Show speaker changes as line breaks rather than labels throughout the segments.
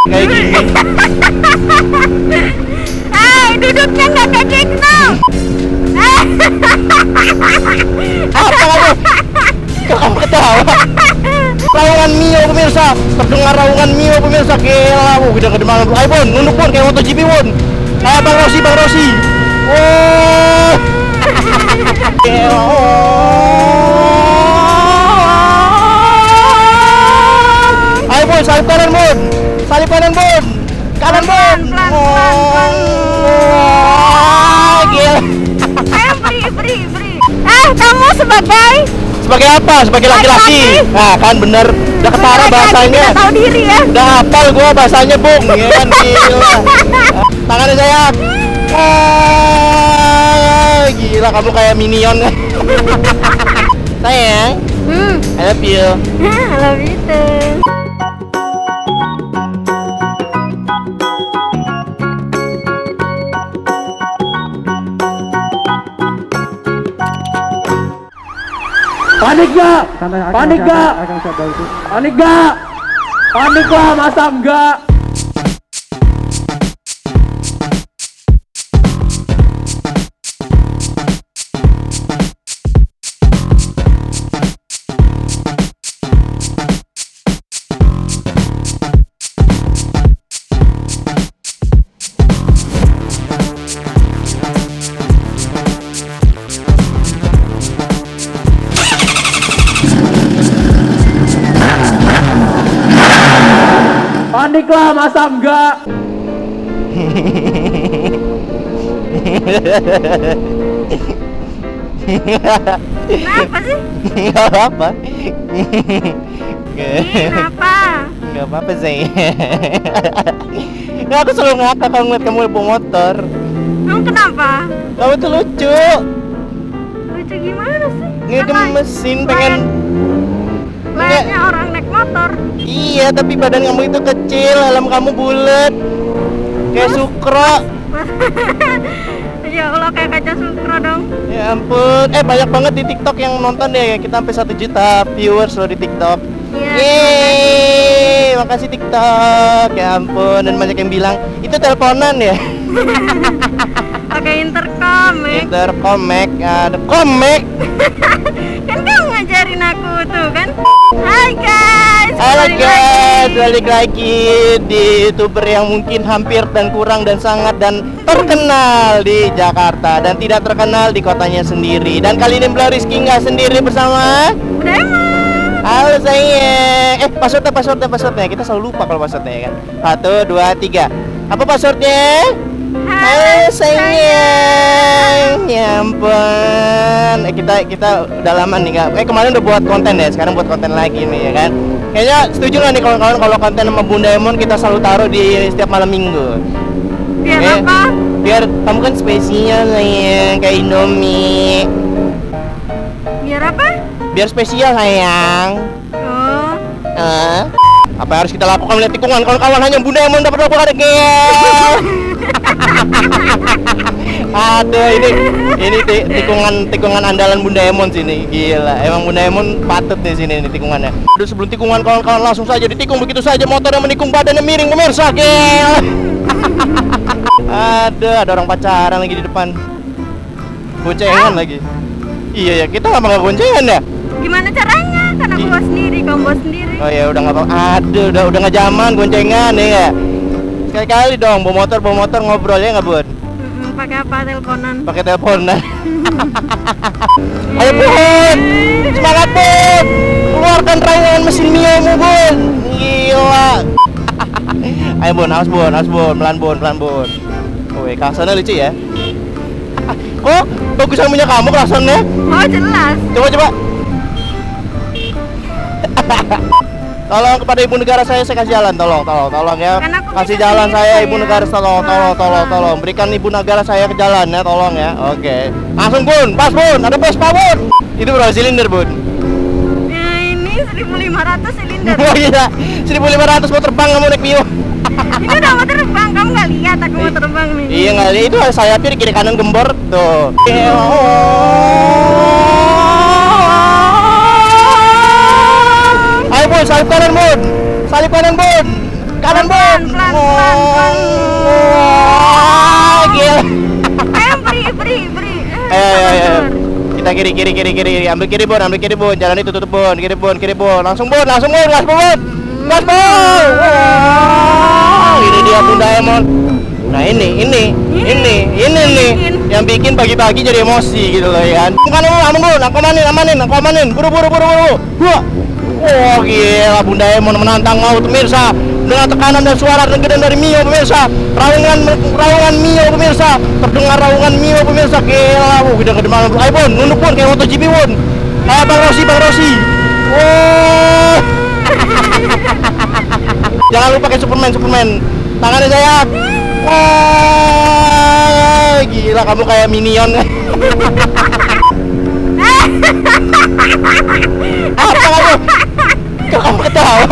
kayak gini.
Duduknya nggak kayak gitu.
Apa kamu? Kok kamu ketawa? Raungan Mio pemirsa, terdengar raungan Mio pemirsa. Gila, udah kedemangan. Ayo Bon, nunduk Bon kayak MotoGP Bon. Ayo Bang Rossi, Bang Rossi. Oh. Gila. Ayo Bon, salip kanan Bon. Salip kanan Bon. Kanan Bon.
Pelan.
Gila.
Beri. Kamu sebagai
apa? Sebagai laki-laki. Nah, kan bener. Udah ketara bahasanya.
Tidak tahu diri ya.
Udah hafal gua bahasanya, Bung. Ya kan, gila. Tangannya sayang. Gila kamu kayak minion. Sayang. I love you.
I love you too.
Panik gak? Panik gak? Panik gak? Panik lah, masa enggak? Panik lah, masa enggak?
Kenapa sih?
Gak apa-apa.
Kenapa?
Gak apa-apa sih. Ya, aku selalu ngakak kalau ngeliat kamu bawa motor.
Emang kenapa?
Kamu tuh lucu.
Lucu gimana sih?
Ngegemesin, pengen.
Layaknya orang naik motor.
Iya, tapi badan kamu itu kecil, helm kamu bulat. Kayak Sukro.
Ya Allah, kayak kaca Sukro dong.
Ya ampun. Banyak banget di TikTok yang nonton deh. Kita sampai 1 juta viewers loh di TikTok.
Iya.
Yeay, makasih TikTok. Ya ampun, dan banyak yang bilang itu teleponan ya.
Pakai intercom,
Intercomek, ada komek.
Kan kamu ngajarin aku tuh kan. Hai guys.
Halo guys, balik lagi di YouTuber yang mungkin hampir dan kurang dan sangat dan terkenal di Jakarta dan tidak terkenal di kotanya sendiri. Dan kali ini Bla Rizky nggak sendiri bersama
Demon.
halo sayang. Passwordnya kita selalu lupa kalau passwordnya ya kan. 1, 2, 3. Apa passwordnya? Halo sayang. Ya ampun. Kita udah lama nih Kak. Kemarin udah buat konten ya, sekarang buat konten lagi nih ya kan. Kayaknya setuju nggak nih kawan-kawan kalau konten sama Bunda Emon kita selalu taruh di setiap malam minggu?
Biar apa?
Biar kamu kan spesial sayang, kayak Indomie.
Biar apa?
Biar spesial sayang.
Oh.
Apa yang harus kita lakukan melihat tikungan kawan-kawan hanya Bunda Emon dapat lakukan gel. Aduh, ini tikungan andalan Bunda Emon sini. Gila, emang Bunda Emon patut nih sini nih tikungannya. Aduh, sebelum tikungan kawan-kawan langsung saja ditikung begitu saja motornya menikung badannya miring pemirsa. Gel. Aduh, ada orang pacaran lagi di depan. Boncengan lagi. Iya ya, kita lama nggak boncengan ya.
Gimana caranya? Karena aku bawa sendiri, kamu bawa sendiri.
Oh ya udah nggak apa. Aduh, udah nggak zaman boncengan ya. Sekali-kali dong bawa motor ngobrol ya nggak Bun?
Pakai apa? Teleponan.
Pakai teleponan. Ayo Bun, semangat Bun, keluarkan raungan mesin Mio-mu Bun. Gila. Ayo Bun, awas Bun, pelan Bun. Woi, klaksonnya lucu ya. Kok bagusan punya kamu klaksonnya?
Oh jelas.
Coba. Tolong kepada ibu negara saya kasih jalan, tolong ya. Kasih jalan saya ibu negara, tolong. Berikan ibu negara saya ke jalan ya, tolong ya. Oke. Langsung Bun, pas Bun, ada Vespa Bun. Itu berapa silinder Bun?
Ya ini 1.500 silinder.
Oh iya, 1.500 mau terbang kamu naik Mio.
Ini udah mau terbang, kamu nggak lihat aku mau terbang nih.
Iya nggak lihat, itu sayapnya di kiri kanan gembor tuh. Ayo Bun, salip kanan Bun. Kanan bun.
Pelan.
Wah, gila.
Ayo beri.
Ayo. Kita kiri. Ambil kiri bun. Jalan itu tutup bun. Kiri bun. Langsung bun. Gas bun. Wah, ini dia Bunda Emon. Nah ini nih yang bikin pagi-pagi jadi emosi gitu loh ya kan. Aman bun, aku amanin. Buru. Wah. Oh gila, Bunda Emon menantang maut pemirsa. Dengan tekanan dan suara gede dari Mio pemirsa. Raungan Mio pemirsa. Terdengar raungan Mio pemirsa. Gila, gede banget. Ayo bun, nunduk bun kayak MotoGP bun. Ayo Bang Rossi. Wah. Jangan lupa kayak Superman. Tangannya sayang. Wah, gila kamu kayak Minion. Apa kamu? Kok kamu ketawa?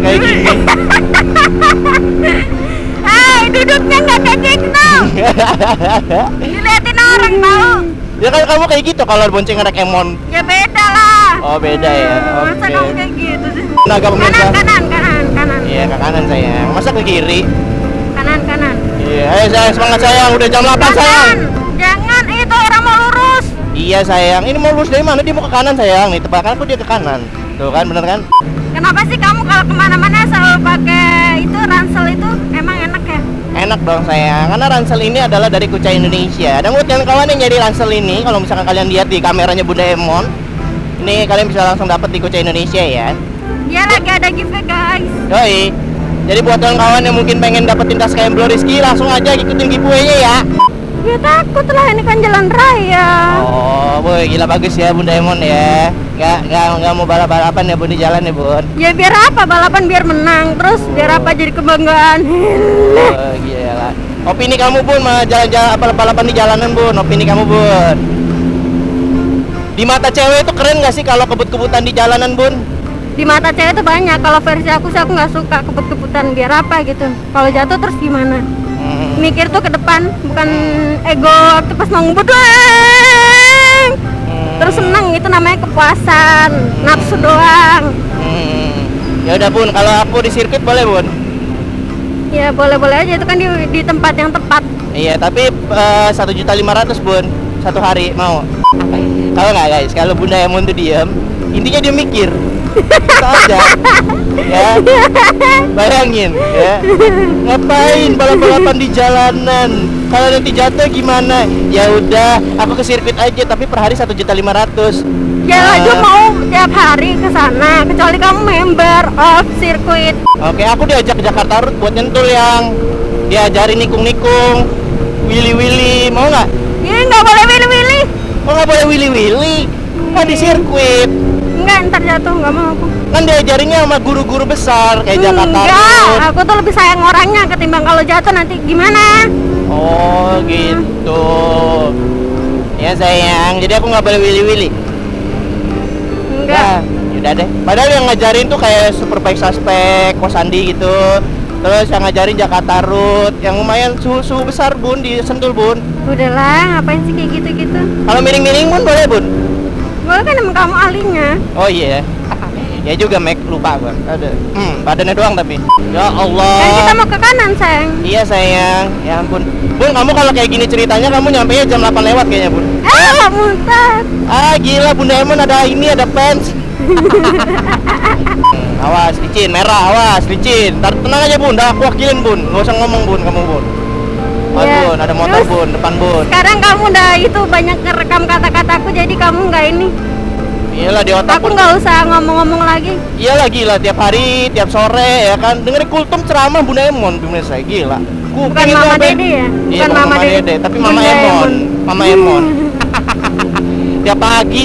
Kayak gini.
Duduknya nggak kayak gitu. Diliatin orang tahu.
Ya kan kamu kayak gitu kalau bonceng anak Emon.
Ya beda lah.
Oh beda ya.
Masa kamu kayak gitu sih?
Naga pemirsa.
Kanan.
Iya ke kanan sayang. Masa ke kiri?
Kanan.
Iya. Ayo sayang semangat sayang. Udah jam 8 sayang.
Jangan, itu orang mau lurus.
Iya sayang. Ini mau lurus dari mana? Dia mau ke kanan sayang. Nih tebakan aku dia ke kanan. Tuh kan bener kan?
Kenapa sih kamu kalau kemana-mana selalu pakai itu ransel itu? Emang enak ya?
Enak dong sayang, karena ransel ini adalah dari Kucai Indonesia. Dan buat kawan yang jadi ransel ini, kalau misalkan kalian lihat di kameranya Bunda Emon, ini kalian bisa langsung dapat di Kucai Indonesia ya.
Dia lagi ada giveaway guys.
Doi. Jadi buat kawan yang mungkin pengen dapetin tas kayak Blue Rizky, langsung aja ikutin giveaway-nya ya.
Ya takut lah, ini kan jalan raya.
Oh, boy, gila bagus ya Bunda Emon ya. Nggak mau balapan ya Bun di jalan ya Bun.
Ya biar apa, balapan biar menang. Terus biar apa jadi kebanggaan.
Oh, gila. Opini kamu Bun, mah jalan-jalan apa balapan di jalanan Bun? Opini kamu Bun. Di mata cewek itu keren nggak sih kalau kebut-kebutan di jalanan Bun?
Di mata cewek itu banyak. Kalau versi aku sih aku nggak suka kebut-kebutan. Biar apa gitu. Kalau jatuh terus gimana? Mikir tuh ke depan, bukan ego waktu pas mau ngebut. Terus seneng, itu namanya kepuasan, nafsu doang.
Ya udah Bun, kalau aku di sirkuit boleh Bun?
Ya boleh-boleh aja, itu kan di tempat yang tepat.
Iya, tapi 1.500.000 Bun, satu hari mau. Tahu nggak guys, kalau Bunda Emon tuh diem, intinya dia mikir. Itu aja. Ya. Bayangin ya. Ngapain balap-balapan di jalanan? Kalau nanti jatuh gimana? Ya udah, aku ke sirkuit aja tapi per hari 1.500.000.
Ya aja mau tiap hari ke sana, kecuali kamu member of sirkuit.
Oke, aku diajak ke Jakarta Road buat nyentul yang diajarin nikung-nikung, willy-willy, mau nggak?
Ini nggak boleh willy-willy.
Oh nggak boleh willy-willy? Kan di sirkuit.
Enggak, ntar jatuh, nggak mau aku.
Kan diajarinnya sama guru-guru besar kayak Jakarta Road.
Enggak, aku tuh lebih sayang orangnya ketimbang kalau jatuh nanti gimana.
Oh gitu. Ya sayang, jadi aku nggak boleh willy-willy.
Enggak.
Yaudah deh. Padahal yang ngajarin tuh kayak Superbike Suspek, Kosandi gitu. Terus yang ngajarin Jakarta Road, yang lumayan suhu besar Bun di Sentul Bun.
Udahlah, ngapain sih kayak gitu-gitu?
Kalau miring-miring Bun boleh Bun?
Boleh kan emang kamu ahlinya.
Oh iya. Ya juga Mac, lupa gua. Ada. Badannya doang tapi. Ya Allah.
Kan kita mau ke kanan, sayang.
Iya sayang. Ya ampun. Bun, kamu kalau kayak gini ceritanya kamu nyampe jam 8 lewat kayaknya Bun.
Muntah.
Gila Bunda Emon ada ini, ada fans. Awas licin, merah, awas licin. Tenang aja Bun, dah aku wakilin Bun. Gak usah ngomong Bun, kamu Bun.
Ya.
Bun, ada motor
Terus,
Bun, depan Bun.
Sekarang kamu udah itu banyak ngerekam kata-kataku, jadi kamu nggak ini.
Iyalah di otak
Aku nggak usah ngomong-ngomong lagi.
Iyalah gila, tiap hari, tiap sore ya kan. Dengerin kultum ceramah Bunda Emon, pemirsa gila.
Bukan Mama Dede ya?
Iya, bukan Mama Dede, tapi Mama
Bunda
Emon. Mama Emon. Tiap pagi,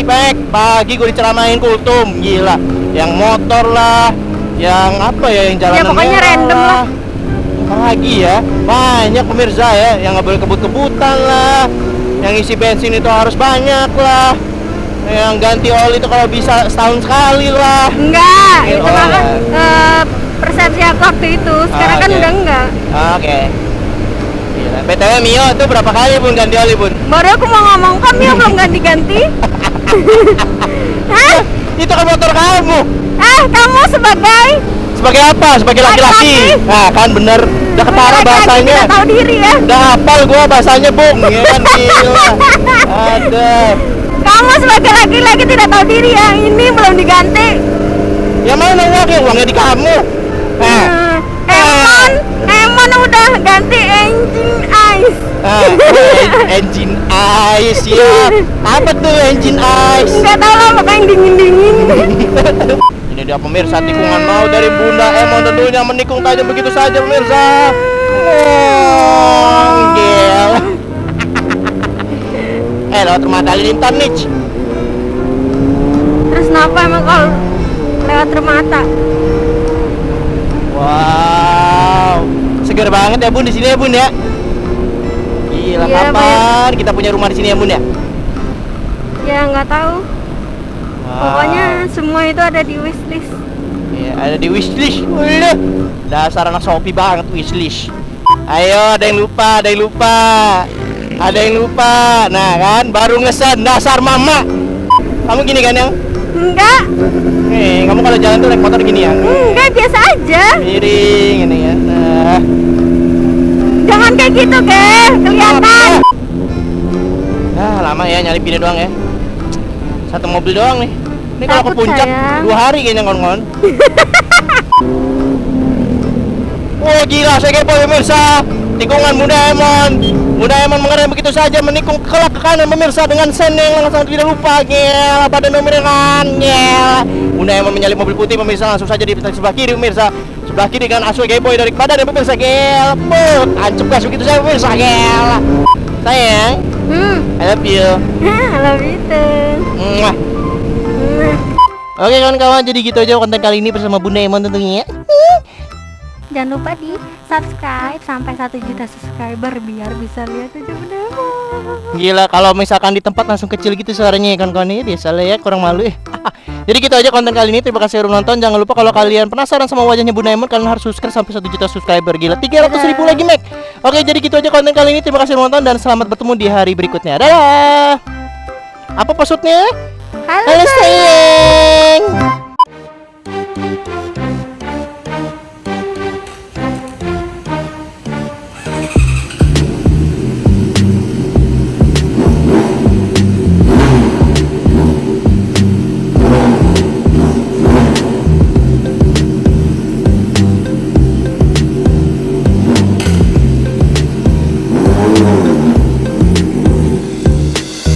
pagi gue diceramahin kultum, gila. Yang motor lah, yang apa ya, yang jalanan
Ya, pokoknya
merah
random lah.
Pagi ya, banyak pemirsa ya, yang nggak boleh kebut-kebutan lah, yang isi bensin itu harus banyak lah, yang ganti oli itu kalau bisa setahun sekali lah.
Enggak, itu
Oh,
kan
ya.
persepsi aku waktu itu. Sekarang kan
oke.
udah enggak.
Oke. Gila. BTW Mio tuh berapa kali Bun ganti oli Bun?
Baru aku mau ngomong, kok Mio belum ganti-ganti? Hah?
Itu kan motor kamu.
Kamu sebagai
Sebagai apa? Sebagai laki-laki. Nah, kan bener. Udah ketara bahasanya.
Tidak tahu diri ya.
Udah hafal gua bahasanya, Bung. Ya kan gila. Ada.
Kamu sebagai laki-laki tidak tahu diri ya. Ini belum diganti.
Ya mana uangnya di kamu. Nah.
Emon udah ganti engine ice.
Engine ice ya. Apa tuh engine ice?
Nggak tahu lah, makanya dingin-dingin.
Ini dia pemirsa, tikungan mau dari Bunda Emon tentunya menikung tajam begitu saja pemirsa. Gel. Lewat rumah Halilintar nih.
Terus kenapa emang kalau lewat rumah Atta?
Wow, segar banget ya Bun di sini ya Bun ya. Gila,
Iya,
kapan kita punya rumah di sini ya Bun ya?
Ya nggak tahu.
Wow.
Pokoknya semua itu ada di wishlist.
Iya, ada di wishlist. Udah. Dasar anak Shopee banget wishlist. Ayo, ada yang lupa, ada yang lupa. Ada yang lupa. Nah kan, baru ngesen dasar mama. Kamu gini kan yang?
Enggak.
Kamu kalau jalan tuh naik motor gini ya?
Enggak, biasa aja.
Miring ini ya. Nah.
Jangan kayak gitu, Ge. Kelihatan.
Nah, lama ya nyari pinnya doang ya. Satu mobil doang nih. Ini kalau ke
Takut
puncak
saya.
2 hari kayaknya ngon-ngon. Oh gila, saya kepo pemirsa. Tikungan Bunda Emon. Bunda Emon mengerem begitu saja menikung kelak ke kanan pemirsa dengan sen yang langsung tidak lupa. Gila, badan memerahkan. Gila. Bunda Emon menyalip mobil putih pemirsa, langsung saja di sebelah kiri pemirsa. Sebelah kiri dengan Asoy Gayboy dari badan pemirsa. Gila, put. Tancap gas begitu saja pemirsa. Gila. Sayang, I love you.
I love you too.
Mwah. Oke kawan-kawan, jadi gitu aja konten kali ini bersama Bunda Emon tentunya ya.
Jangan lupa di subscribe sampai 1 juta subscriber biar bisa lihat aja Bunda Emon.
Gila, kalau misalkan di tempat langsung kecil gitu suaranya ya kawan-kawan ya. Biasa lah ya, kurang malu ya. Jadi gitu aja konten kali ini. Terima kasih udah nonton. Jangan lupa kalau kalian penasaran sama wajahnya Bunda Emon, kalian harus subscribe sampai 1 juta subscriber. Gila, 300.000 lagi Mac. Oke, jadi gitu aja konten kali ini. Terima kasih udah nonton dan selamat bertemu di hari berikutnya. Dadah. Apa passwordnya?
Halo
Halo sayang.